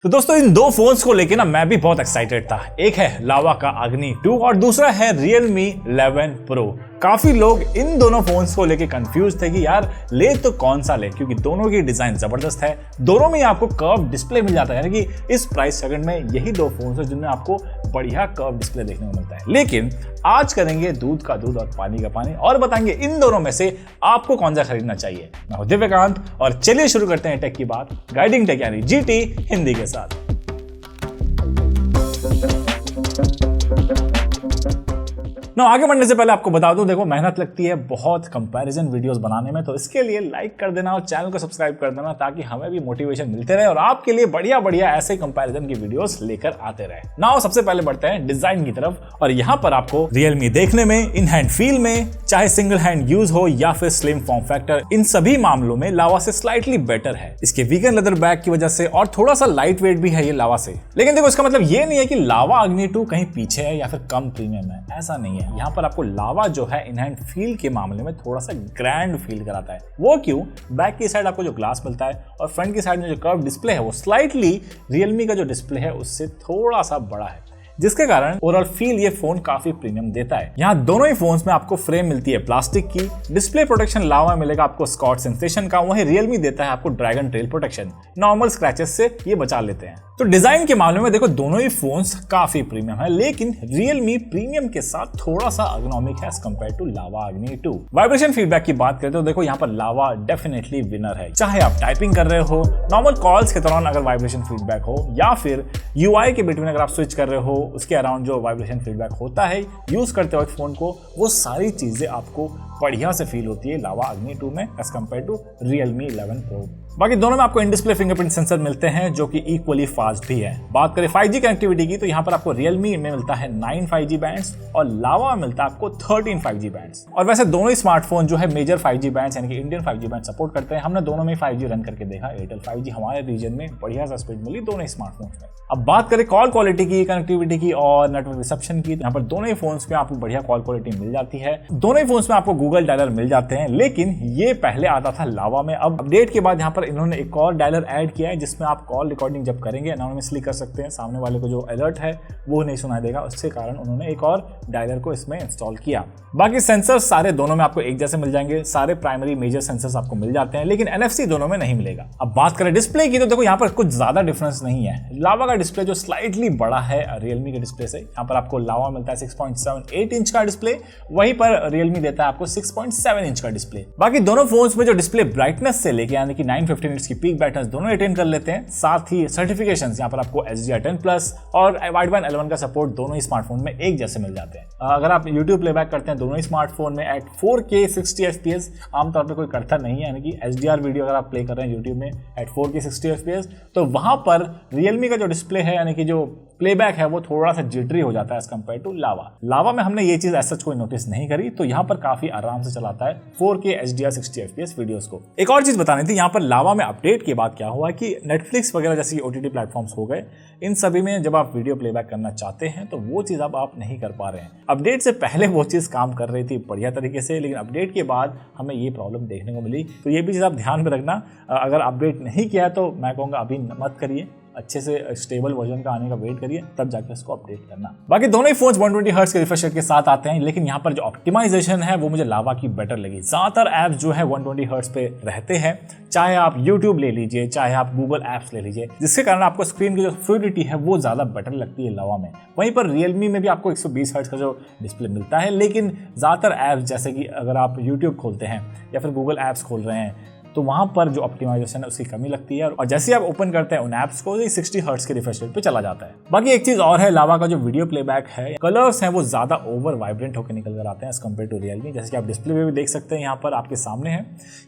तो दोस्तों इन दो फोन्स को लेके ना मैं भी बहुत एक्साइटेड था। एक है लावा का अग्नि 2 और दूसरा है Realme 11 Pro। काफी लोग इन दोनों फोन्स को लेके कंफ्यूज थे कि यार ले तो कौन सा ले, क्योंकि दोनों की डिजाइन जबरदस्त है। दोनों में आपको कर्व डिस्प्ले मिल जाता है, यानी कि इस प्राइस सेगमेंट में यही दो फोन्स है जिनमें आपको बढ़िया कर्व डिस्प्ले देखने को मिलता है। लेकिन आज करेंगे दूध का दूध और पानी का पानी और बताएंगे इन दोनों में से आपको कौन सा खरीदना चाहिए। मैं हूं दिव्यकांत और चलिए शुरू करते हैं टेक की बात गाइडिंग टेक यानी जीटी हिंदी के साथ। आगे बढ़ने से पहले आपको बता दूं, देखो मेहनत लगती है बहुत कंपैरिजन वीडियोस बनाने में, तो इसके लिए लाइक कर देना और चैनल को सब्सक्राइब कर देना ताकि हमें भी मोटिवेशन मिलते रहे और आपके लिए बढ़िया बढ़िया ऐसे कंपैरिजन की वीडियोस लेकर आते रहे। नाउ सबसे पहले बढ़ते हैं डिजाइन की तरफ और यहाँ पर आपको Realme देखने में, इन हैंड फील में, चाहे सिंगल हैंड यूज हो या फिर स्लिम फॉर्म फैक्टर, इन सभी मामलों में लावा से स्लाइटली बेटर है। इसके वीगन लेदर बैग की वजह से और थोड़ा सा लाइट वेट भी है ये लावा से। लेकिन देखो इसका मतलब ये नहीं है कि लावा अग्नि 2 कहीं पीछे है या फिर कम प्रीमियम है, ऐसा नहीं है। यहाँ पर आपको लावा जो है इन हैंड फील के मामले में थोड़ा सा ग्रैंड फील कराता है। वो क्यों? बैक की साइड आपको जो ग्लास मिलता है और फ्रंट की साइड में जो कर्व डिस्प्ले है वो स्लाइटली Realme का जो डिस्प्ले है उससे थोड़ा सा बड़ा है, जिसके कारण ओवरऑल फील ये फोन काफी प्रीमियम देता है। यहाँ दोनों ही फोन्स में आपको फ्रेम मिलती है प्लास्टिक की, डिस्प्ले प्रोटेक्शन लावा मिलेगा आपको स्कॉच सेंसेशन का, वहीं Realme देता है आपको dragon trail protection. Normal scratches से ये बचा लेते हैं। तो डिजाइन के मामले में देखो दोनों ही फोन्स काफी प्रीमियम है, लेकिन Realme प्रीमियम के साथ थोड़ा सा एर्गोनॉमिक है as compare to lava Agni 2। Vibration feedback की बात करें तो देखो यहाँ पर लावा डेफिनेटली विनर है। चाहे आप टाइपिंग कर रहे हो, नॉर्मल कॉल्स के दौरान अगर वाइब्रेशन फीडबैक हो, या फिर UI के बिटवीन अगर आप स्विच कर रहे हो उसके अराउंड जो वाइब्रेशन फीडबैक होता है यूज करते वक्त फोन को, वो सारी चीजें आपको बढ़िया से फील होती है लावा अग्नि 2 में as compare to Realme 11 Pro। बाकी दोनों में आपको इन डिस्प्ले फिंगरप्रिंट सेंसर मिलते हैं जो कि इक्वली फास्ट भी है। बात करें 5G कनेक्टिविटी की तो यहाँ पर आपको Realme में मिलता है 9 5G बैंड्स और लावा में मिलता है आपको 13 5G बैंड्स। और वैसे दोनों ही स्मार्टफोन जो है मेजर 5G बैंड्स यानी कि इंडियन 5G बैंड सपोर्ट करते हैं। हमने दोनों में 5G रन करके देखा, एयरटेल 5G हमारे रीजन में बढ़िया सा स्पीड मिली दोनों ही स्मार्टफोन में। अब बात करें कॉल क्वालिटी की, कनेक्टिविटी की और नेटवर्क रिसेप्शन की, यहाँ पर दोनों ही फोन्स में आपको बढ़िया कॉल क्वालिटी मिल जाती है। दोनों ही फोन्स में आपको गूगल डायलर मिल जाते हैं, लेकिन ये पहले आता था लावा में। अब अपडेट के बाद यहाँ पर इन्होंने एक और डायलर ऐड किया है जिसमें आप कॉल रिकॉर्डिंग जब करेंगे एनोनिमसली कर सकते हैं, सामने वाले को जो अलर्ट है वो नहीं सुनाई देगा, उसके कारण उन्होंने एक और डायलर को इसमें इंस्टॉल किया। बाकी सेंसर्स सारे दोनों में आपको एक जैसे मिल जाएंगे, सारे प्राइमरी मेजर सेंसर्स आपको मिल जाते हैं, लेकिन NFC दोनों में नहीं मिलेगा। अब बात करें डिस्प्ले की तो देखो यहाँ पर कुछ ज्यादा डिफरेंस नहीं है। लावा का डिस्प्ले जो स्लाइटली बड़ा है Realme के डिस्प्ले से, यहाँ पर आपको लावा मिलता है 6.78 इंच का डिस्प्ले, वहीं पर Realme देता है आपको 6.7 इंच का डिस्प्ले। बाकी दोनों फोन्स में जो डिस्प्ले ब्राइटनेस से लेके यानी कि 950 निट्स की पीक ब्राइटनेस दोनों अटेन कर लेते हैं। साथ ही सर्टिफिकेशंस यहाँ पर आपको HDR10+ और वाइडबैंड L1 का सपोर्ट दोनों ही स्मार्टफोन में एक जैसे मिल जाते हैं। अगर आप YouTube प्लेबैक करते हैं दोनों ही स्मार्टफोन में एट 4K 60 FPS, आमतौर पर कोई करता नहीं है, यानी कि HDR वीडियो अगर आप प्ले कर रहे हैं YouTube में एट 4K 60 FPS, तो वहां पर Realme का जो डिस्प्ले है यानी कि जो प्लेबैक है वो थोड़ा सा जिटरी हो जाता है एज कंपेयर टू लावा में हमने ये चीज ऐसा कोई नोटिस नहीं करी, तो यहाँ पर काफी आराम से चलाता है 4K HDR 60 FPS वीडियोस को। एक और चीज बतानी थी, यहाँ पर लावा में अपडेट के बाद क्या हुआ कि Netflix वगैरह जैसे OTT प्लेटफॉर्म्स हो गए, इन सभी में जब आप वीडियो प्लेबैक करना चाहते हैं तो वो चीज अब आप नहीं कर पा रहे हैं। अपडेट से पहले वो चीज काम कर रही थी बढ़िया तरीके से, लेकिन अपडेट के बाद हमें ये प्रॉब्लम देखने को मिली। तो ये भी चीज आप ध्यान में रखना, अगर अपडेट नहीं किया है तो मैं कहूँगा अभी मत करिए, अच्छे से स्टेबल वर्जन का आने का वेट करिए, तब जाकर इसको अपडेट करना। बाकी दोनों ही फोन्स 120 हर्ट्ज के रिफ्रेश रेट के साथ आते हैं, लेकिन यहाँ पर जो ऑप्टिमाइजेशन है वो मुझे लावा की बेटर लगी। ज्यादातर ऐप्स जो है 120 हर्ट्ज पे रहते हैं, चाहे आप YouTube ले लीजिए, चाहे आप Google ऐप्स ले लीजिए, जिसके कारण आपको स्क्रीन की जो फ्लूइडिटी है वो ज्यादा बेटर लगती है लावा में। वहीं पर Realme में भी आपको 120 हर्ट्ज का जो डिस्प्ले मिलता है, लेकिन ज्यादातर ऐप्स जैसे कि अगर आप YouTube खोलते हैं या फिर Google ऐप्स खोल रहे हैं तो वहां पर जो ऑप्टिमाइजेशन है उसकी कमी लगती है, और जैसे आप ओपन करते हैं उन ऐप्स को 60 हर्ट्ज के रिफ्रेश रेट पे चला जाता है। बाकी एक चीज और है, लावा का जो वीडियो प्लेबैक है, कलर्स हैं वो ज्यादा ओवर वाइब्रेंट होकर निकल कर आते हैं एज कंपेयर टू Realme, जैसे कि आप डिस्प्ले पे भी देख सकते हैं, यहाँ पर आपके सामने है।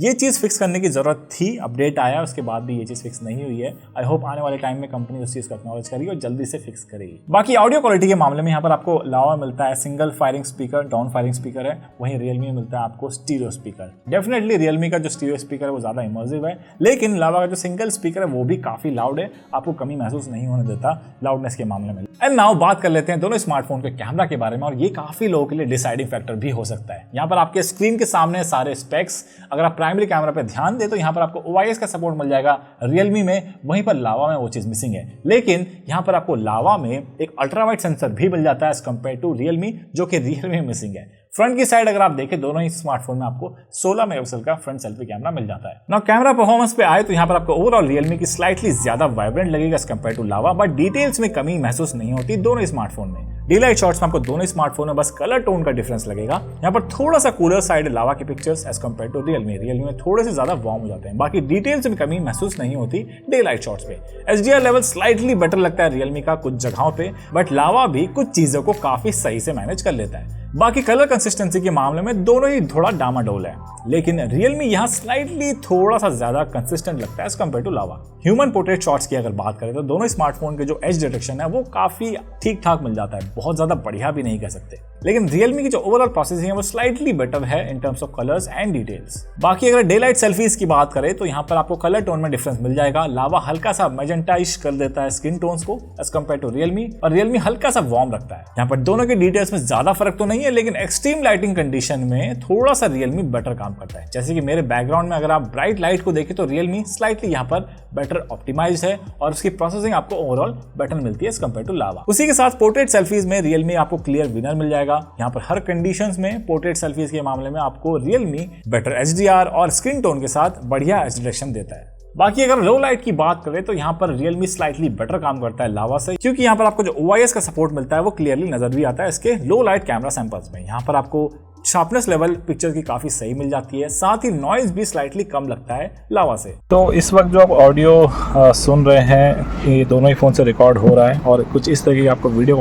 ये चीज फिक्स करने की जरूरत थी, अपडेट आया उसके बाद भी ये चीज फिक्स नहीं हुई है। आई होप आने वाले टाइम में कंपनी उस चीज को एक्नॉलेज करेगी और जल्दी से फिक्स करेगी। बाकी ऑडियो क्वालिटी के मामले में यहाँ पर आपको लावा मिलता है single firing speaker, down firing speaker है, वहीं Realme में मिलता है आपको स्टीरियो स्पीकर। डेफिनेटली Realme का जो स्टीरियो स्पीकर है वो ज़्यादा इमर्सिव है, लेकिन लावा का जो सिंगल स्पीकर है वो भी काफ़ी लाउड है, आपको कमी महसूस नहीं होने देता लाउडनेस के मामले में। एंड नाउ बात कर लेते हैं दोनों स्मार्टफोन के कैमरा के बारे में, और ये काफ़ी लोगों के लिए डिसाइडिंग फैक्टर भी हो सकता है। यहाँ पर आपके स्क्रीन के सामने सारे स्पेक्स, अगर आप प्राइमरी कैमरा पे ध्यान दें तो यहाँ पर आपको OIS का सपोर्ट मिल जाएगा रियलमी में, वहीं पर लावा में वो चीज़ मिसिंग है। लेकिन यहाँ पर आपको लावा में एक अल्ट्रा वाइड सेंसर भी मिल जाता है एज कम्पेयर टू रियलमी, जो कि रियलमी में मिसिंग है। फ्रंट की साइड अगर आप देखें दोनों ही स्मार्टफोन में आपको 16 मेगापिक्सल का फ्रंट सेल्फी कैमरा मिल जाता है। नाउ कैमरा परफॉर्मेंस पे आए तो यहाँ पर आपको ओवरऑल रियलमी की स्लाइटली ज्यादा वाइब्रेंट लगेगा as compare to Lava, but details में कमी महसूस नहीं होती दोनों स्मार्टफोन में। डीलाइट शॉट्स में आपको दोनों स्मार्टफोन में बस कलर टोन का डिफरेंस लगेगा। यहाँ पर थोड़ा सा कूलर साइड लावा के pictures as compare to Realme में थोड़े से ज्यादा वार्म हो जाते हैं। बाकी डिटेल्स में कमी महसूस नहीं होती डे-लाइट शॉट्स पे। HDR लेवल स्लाइटली बेटर लगता है रियलमी का कुछ जगहों पे, बट लावा भी कुछ चीजों को काफी सही से मैनेज कर लेता है। बाकी कलर कंसिस्टेंसी के मामले में दोनों ही थोड़ा डामाडोल है, लेकिन रियलमी यहाँ स्लाइटली थोड़ा सा ज्यादा कंसिस्टेंट लगता है as compare to Lava. Human portrait shots की अगर बात करें तो दोनों स्मार्टफोन के जो एज डिटेक्शन है वो काफी ठीक ठाक मिल जाता है, बहुत ज्यादा बढ़िया भी नहीं कह सकते। लेकिन रियलमी की जो ओवरऑल प्रोसेसिंग है वो स्लाइटली बेटर है in terms of colours and details. बाकी अगर डे लाइट सेल्फीज की बात करें तो यहाँ पर आपको कलर टोन में डिफरेंस मिल जाएगा। लावा हल्का सा मैजेंटाइश कर देता है स्किन टोन्स को एज कम्पेयर टू रियलमी, और रियलमी हल्का सा वार्म रखता है। यहाँ पर दोनों के डिटेल्स में ज्यादा फर्क तो नहीं है, लेकिन एक्सट्रीम लाइटिंग कंडीशन में थोड़ा सा रियलमी बेटर काम करता है। जैसे कि मेरे बैकग्राउंड में अगर आप ब्राइट लाइट को देखें तो रियलमी स्लाइटली यहाँ पर बेटर ऑप्टिमाइज है और उसकी प्रोसेसिंग आपको ओवरऑल बेटर मिलती है एज कम्पेयर टू लावा। उसी के साथ पोर्ट्रेट सेल्फीज में रियलमी आपको क्लियर विनर मिल जाएगा। यहाँ पर हर कंडीशंस में पोर्ट्रेट सेल्फीज के मामले में आपको रियलमी बेटर HDR और स्क्रीन टोन के साथ बढ़िया एज डिटेक्शन देता है। बाकी अगर लो लाइट की बात करें तो यहाँ पर रियलमी स्लाइटली बेटर काम करता है लावा से, क्योंकि यहाँ पर आपको जो OIS का सपोर्ट मिलता है वो क्लियरली नजर भी आता है इसके लो लाइट कैमरा सैंपल्स में। यहाँ पर आपको शार्पनेस लेवल पिक्चर की काफी सही मिल जाती है, साथ ही नॉइज भी स्लाइटली कम लगता है लावा से। तो इस वक्त जो आप ऑडियो सुन रहे हैं ये दोनों ही फ़ोन से रिकॉर्ड हो रहा है, और कुछ इस तरह की आपको वीडियो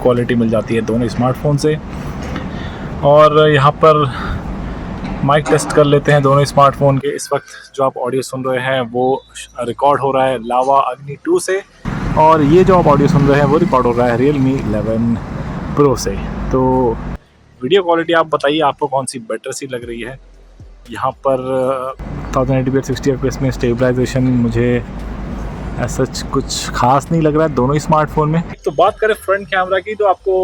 क्वालिटी मिल जाती है दोनों स्मार्टफोन से। और यहाँ पर माइक टेस्ट कर लेते हैं दोनों स्मार्टफोन के। इस वक्त जो आप ऑडियो सुन रहे हैं वो रिकॉर्ड हो रहा है लावा अग्नि 2 से, और ये जो आप ऑडियो सुन रहे हैं वो रिकॉर्ड हो रहा है रियलमी 11 प्रो से। तो वीडियो क्वालिटी आप बताइए आपको कौन सी बेटर सी लग रही है। यहाँ पर 1080p 60 fps में स्टेबलाइजेशन मुझे ऐसा कुछ खास नहीं लग रहा है दोनों ही स्मार्टफोन में। तो बात करें फ्रंट कैमरा की तो आपको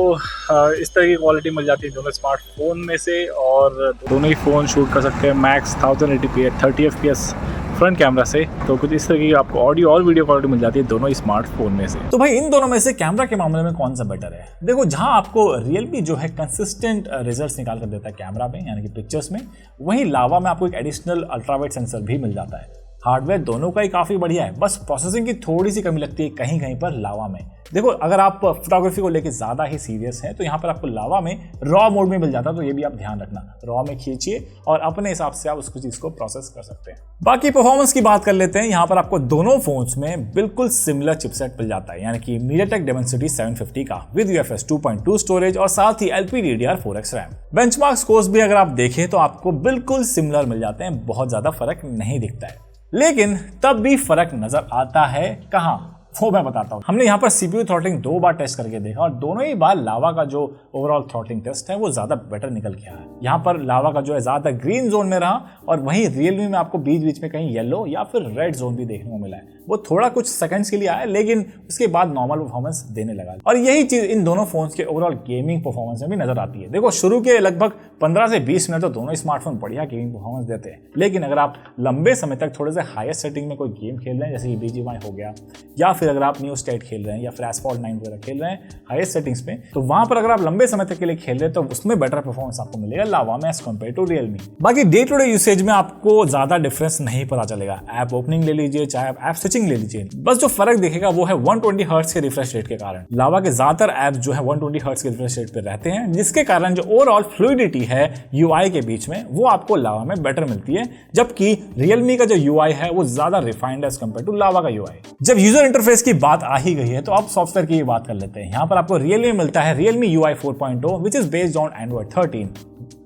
इस तरह की क्वालिटी मिल जाती है दोनों स्मार्टफोन में से, और दोनों ही फ़ोन शूट कर सकते हैं max 1080p 30 fps front camera से। तो कुछ इस तरह की आपको ऑडियो और वीडियो क्वालिटी मिल जाती है दोनों स्मार्टफोन में से। तो भाई इन दोनों में से कैमरा के मामले में कौन सा बेटर है? देखो, जहां आपको रियलमी जो है कंसिस्टेंट रिजल्ट्स निकाल कर देता है कैमरा में यानी कि पिक्चर्स में, वहीं लावा में आपको एक एडिशनल अल्ट्रावाइड सेंसर भी मिल जाता है। हार्डवेयर दोनों का ही काफ़ी बढ़िया है, बस प्रोसेसिंग की थोड़ी सी कमी लगती है कहीं कहीं पर लावा में। देखो, अगर आप फोटोग्राफी को लेके ज़्यादा ही सीरियस हैं तो यहाँ पर आपको लावा में रॉ मोड में मिल जाता है, तो ये भी आप ध्यान रखना, रॉ में खींचिए और अपने हिसाब से आप उसको चीज़ को प्रोसेस कर सकते हैं। बाकी परफॉर्मेंस की बात कर लेते हैं। यहाँ पर आपको दोनों फोन्स में बिल्कुल सिमिलर चिपसेट मिल जाता है, यानी कि MediaTek Dimensity 750 का विद UFS 2.2 स्टोरेज और साथ ही LPDDR4X रैम। बेंचमार्क स्कोर्स भी अगर आप देखें तो आपको बिल्कुल सिमिलर मिल जाते हैं, बहुत ज़्यादा फर्क नहीं दिखता है। लेकिन तब भी फर्क नजर आता है कहाँ, वो मैं बताता हूँ। हमने यहाँ पर CPU थ्रॉटलिंग 2 बार टेस्ट करके देखा और दोनों ही बार लावा का जो ओवरऑल थ्रॉटलिंग टेस्ट है वो ज़्यादा बेटर निकल के आया। यहाँ पर लावा का जो है ज़्यादा ग्रीन जोन में रहा और वहीं रियलमी में आपको बीच बीच में कहीं येलो या फिर रेड जोन भी देखने को मिला है। वो थोड़ा कुछ सेकंड्स के लिए आया, लेकिन उसके बाद नॉर्मल परफॉर्मेंस देने लगा। और यही चीज़ इन दोनों फोन्स के ओवरऑल गेमिंग परफॉर्मेंस में भी नजर आती है। देखो, शुरू के लगभग 15 से 20 मिनट तो दोनों स्मार्टफोन बढ़िया गेमिंग परफॉर्मेंस देते हैं, लेकिन अगर आप लंबे समय तक थोड़े से हाईएस्ट सेटिंग में कोई गेम खेल रहे हैं, जैसे कि BGMI हो गया, या फिर अगर आप न्यू स्टेट खेल रहे हैं या फिर एसफॉल्ट 9 वगैरह खेल रहे हैं हाईएस्ट सेटिंग्स में, तो वहां पर अगर आप लंबे समय तक के लिए खेल रहे हैं तो उसमें बेटर परफॉर्मेंस आपको मिलेगा लावा में एज कम्पेयर टू रियलमी। बाकी डे टू डे यूसेज में आपको ज्यादा डिफरेंस नहीं पता चलेगा। ऐप ओपनिंग ले लीजिए, चाहे आप ऐप स्विचिंग ले लीजिए, बस जो फर्क दिखेगा वो है 120 हर्ट्ज के रिफ्रेश रेट के कारण। लावा के ज्यादातर ऐप जो है 120 हर्ट्ज के रिफ्रेश रेट पे रहते हैं, जिसके कारण जो ओवरऑल फ्लूइडिटी है UI के बीच में वो आपको लावा में बेटर मिलती है, जबकि रियलमी का जो UI है वो ज्यादा रिफाइंड है एज कम्पेयर टू लावा का UI। जब यूजर इंटरफेस की बात आ ही गई है तो अब सॉफ्टवेयर की बात कर लेते हैं। यहाँ पर आपको रियलमी मिलता है Realme UI 4.0 which is based on Android 13,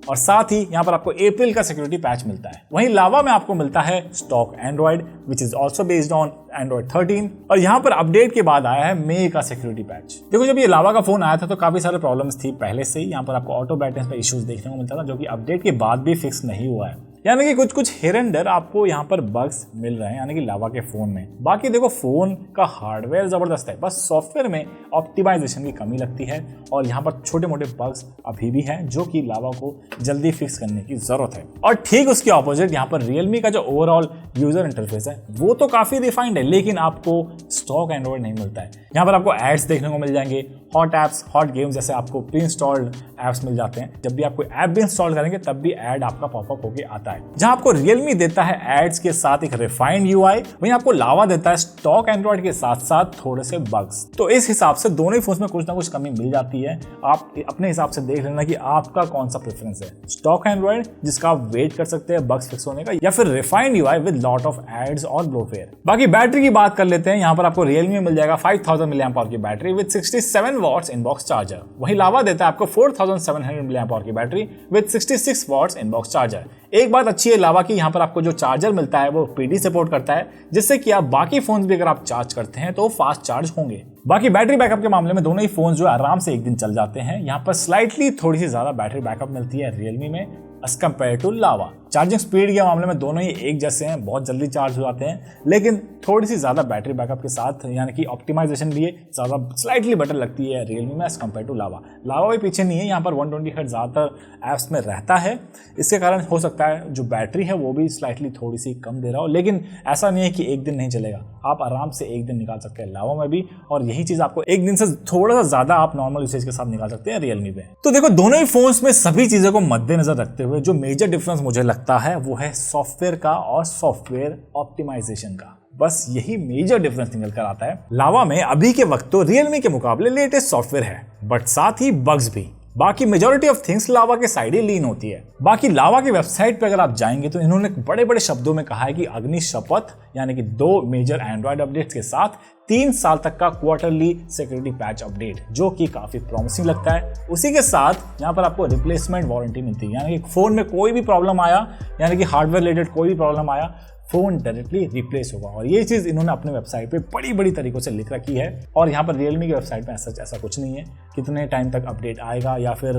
और साथ ही यहाँ पर आपको अप्रैल का सिक्योरिटी पैच मिलता है। वहीं लावा में आपको मिलता है stock Android which is also based on Android 13, और यहाँ पर अपडेट के बाद आया है मई का सिक्योरिटी पैच। देखो, जब ये लावा का फोन आया था तो काफी सारे प्रॉब्लम्स थी पहले से ही। यहाँ पर आपको ऑटो बैटरी पे इश्यूज देखने को मिलता था, जो कि अपडेट के बाद भी फिक्स नहीं हुआ है। यानी कि कुछ कुछ हियर एंड देयर आपको यहाँ पर बग्स मिल रहे हैं यानी कि लावा के फोन में। बाकी देखो फोन का हार्डवेयर जबरदस्त है, बस सॉफ्टवेयर में ऑप्टिमाइजेशन की कमी लगती है और यहाँ पर छोटे मोटे बग्स अभी भी हैं जो कि लावा को जल्दी फिक्स करने की जरूरत है। और ठीक उसके ऑपोजिट यहाँ पर रियलमी का जो ओवरऑल यूजर इंटरफेस है वो तो काफी रिफाइंड है, लेकिन आपको स्टॉक एंड्रॉइड नहीं मिलता है। यहाँ पर आपको एड्स देखने को मिल जाएंगे, हॉट एप्स, हॉट गेम्स जैसे आपको प्री इंस्टॉल्ड एप्स मिल जाते हैं। जब भी आप कोई ऐप भी इंस्टॉल करेंगे तब भी ऐड आपका पॉपअप होके आता है। जहां आपको रियलमी देता है एड्स के साथ एक रिफाइंड यूआई, वहीं आपको लावा देता है स्टॉक एंड्रॉइड के साथ साथ थोड़े से बग्स। तो इस हिसाब से दोनों ही फोन्स में कुछ ना कुछ कमी मिल जाती है। आप अपने हिसाब से देख लेना कि आपका कौन सा प्रेफरेंस है, स्टॉक एंड्रॉइड जिसका आप वेट कर सकते हैं बग्स फिक्स होने का, या फिर refined UI with lot of ads और ब्लोटवेयर। बाकी बैटरी की बात कर लेते हैं। यहाँ पर आपको रियलमी में मिल जाएगा 5000 mAh की battery with 67 watts in box charger, वहीं लावा देता है आपको 4700 mAh की battery with 66 watts in box charger. एक बात अच्छी है लावा की, यहाँ पर आपको जो चार्जर मिलता है वो PD सपोर्ट करता है, जिससे कि आप बाकी फोन भी अगर आप चार्ज करते हैं तो फास्ट चार्ज होंगे। बाकी बैटरी बैकअप के मामले में दोनों ही फोन जो आराम से एक दिन चल जाते हैं। यहाँ पर स्लाइटली थोड़ी सी ज्यादा बैटरी बैकअप मिलती है रियलमी में as compare to Lava. Charging speed के मामले में दोनों ही एक जैसे हैं, बहुत जल्दी चार्ज हो जाते हैं, लेकिन थोड़ी सी ज़्यादा बैटरी बैकअप के साथ यानी कि ऑप्टिमाइजेशन भी ज़्यादा स्लाइटली बेटर लगती है रियलमी में एज कम्पेयर टू लावा। लावा भी पीछे नहीं है, यहाँ पर 120 हर्ट्ज ज़्यादातर ऐप्स में रहता है। इसके कारण हो सकता है जो बैटरी है वो भी स्लाइटली थोड़ी सी कम दे रहा हो, लेकिन ऐसा नहीं है कि एक दिन नहीं चलेगा। आप आराम से एक दिन निकाल सकते हैं लावा में भी, और यही चीज़ आपको एक दिन से थोड़ा सा ज़्यादा आप नॉर्मल यूसेज के साथ निकाल सकते हैं रियलमी में। तो देखो दोनों ही फोन्स में सभी चीज़ों को मद्देनजर रखते हुए जो मेजर डिफरेंस मुझे लगता है वो है सॉफ्टवेयर का और सॉफ्टवेयर ऑप्टिमाइजेशन का। बस यही मेजर डिफरेंस निकल कर आता है। लावा में अभी के वक्त तो रियलमी के मुकाबले लेटेस्ट सॉफ्टवेयर है, बट साथ ही बग्स भी। बाकी मेजॉरिटी ऑफ थिंग्स लावा के साइड ही लीन होती है। बाकी लावा की वेबसाइट पे अगर आप जाएंगे तो इन्होंने बड़े बड़े शब्दों में कहा है कि अग्नि शपथ यानी कि 2 मेजर एंड्रॉइड अपडेट्स के साथ 3 साल तक का क्वार्टरली सिक्योरिटी पैच अपडेट, जो कि काफी प्रॉमिसिंग लगता है। उसी के साथ यहाँ पर आपको रिप्लेसमेंट वारंटी मिलती है, यानी कि फोन में कोई भी प्रॉब्लम आया, यानी कि हार्डवेयर रिलेटेड कोई भी प्रॉब्लम आया, फोन डायरेक्टली रिप्लेस होगा। और ये चीज़ इन्होंने अपने वेबसाइट पे बड़ी बड़ी तरीकों से लिख रखी है। और यहाँ पर रियलमी की वेबसाइट में ऐसा कुछ नहीं है कितने टाइम तक अपडेट आएगा या फिर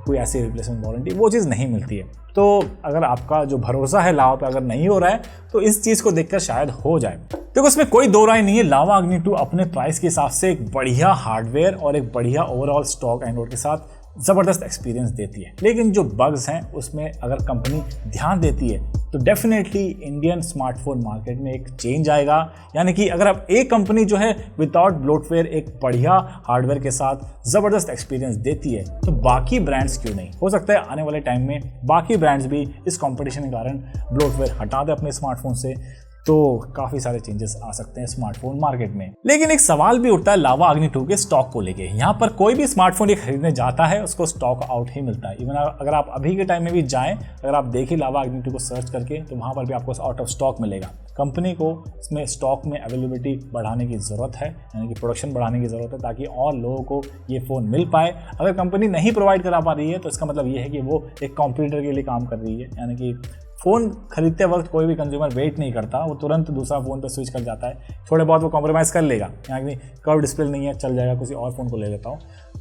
कोई ऐसी रिप्लेसमेंट वारंटी, वो चीज़ नहीं मिलती है। तो अगर आपका जो भरोसा है लावा पे अगर नहीं हो रहा है तो इस चीज़ को देखकर शायद हो जाए। देखो इसमें कोई दो राय नहीं है, लावा अग्नि 2 अपने प्राइस के हिसाब से एक बढ़िया हार्डवेयर और एक बढ़िया ओवरऑल स्टॉक एंड्रॉइड के साथ ज़बरदस्त एक्सपीरियंस देती है। लेकिन जो बग्स हैं उसमें अगर कंपनी ध्यान देती है तो डेफिनेटली इंडियन स्मार्टफोन मार्केट में एक चेंज आएगा। यानी कि अगर आप एक कंपनी जो है विदाउट ब्लोटवेयर एक बढ़िया हार्डवेयर के साथ ज़बरदस्त एक्सपीरियंस देती है तो बाकी ब्रांड्स क्यों नहीं। हो सकता है आने वाले टाइम में बाकी ब्रांड्स भी इस कंपटीशन के कारण ब्लोटवेयर हटा दें अपने स्मार्टफोन से, तो काफ़ी सारे चेंजेस आ सकते हैं स्मार्टफोन मार्केट में। लेकिन एक सवाल भी उठता है लावा अग्नि 2 के स्टॉक को लेके। यहाँ पर कोई भी स्मार्टफोन ये खरीदने जाता है उसको स्टॉक आउट ही मिलता है। इवन अगर आप अभी के टाइम में भी जाएं, अगर आप देखें लावा अग्नि 2 को सर्च करके तो वहाँ पर भी आपको आउट ऑफ स्टॉक मिलेगा। कंपनी को इसमें स्टॉक में अवेलेबिलिटी बढ़ाने की ज़रूरत है, यानी कि प्रोडक्शन बढ़ाने की ज़रूरत है ताकि और लोगों को ये फ़ोन मिल पाए। अगर कंपनी नहीं प्रोवाइड करा पा रही है तो इसका मतलब ये है कि वो एक कॉम्पिटिटर के लिए काम कर रही है। यानी कि फ़ोन खरीदते वक्त कोई भी कंज्यूमर वेट नहीं करता, वो तुरंत दूसरा फ़ोन पर स्विच कर जाता है। थोड़े बहुत वो कॉम्प्रोमाइज़ कर लेगा, यानी कि कर्व डिस्प्ले नहीं है चल जाएगा, किसी और फ़ोन को ले लेता हूँ।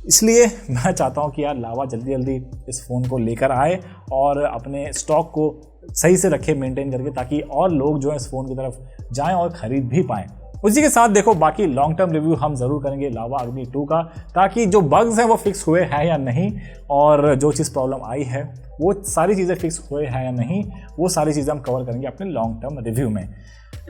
इसलिए मैं चाहता हूँ कि यार लावा जल्दी जल्दी इस फ़ोन को लेकर आए और अपने स्टॉक को सही से रखे मेंटेन करके, ताकि और लोग जो है इस फ़ोन की तरफ जाएँ और ख़रीद भी पाएँ। उसी के साथ देखो बाकी लॉन्ग टर्म रिव्यू हम ज़रूर करेंगे लावा अग्नि 2 का, ताकि जो बग्स हैं वो फिक्स हुए हैं या नहीं, और जो चीज़ प्रॉब्लम आई है वो सारी चीज़ें फिक्स हुए हैं या नहीं, वो सारी चीज़ें हम कवर करेंगे अपने लॉन्ग टर्म रिव्यू में।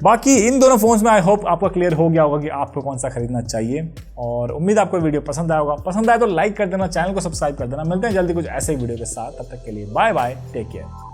बाकी इन दोनों फ़ोन्स में आई होप आपको क्लियर हो गया होगा कि आपको कौन सा खरीदना चाहिए, और उम्मीद आपको वीडियो पसंद आया होगा। पसंद आए तो लाइक कर देना, चैनल को सब्सक्राइब कर देना। मिलते हैं जल्दी कुछ ऐसे वीडियो के साथ, तब तक के लिए बाय बाय, टेक केयर।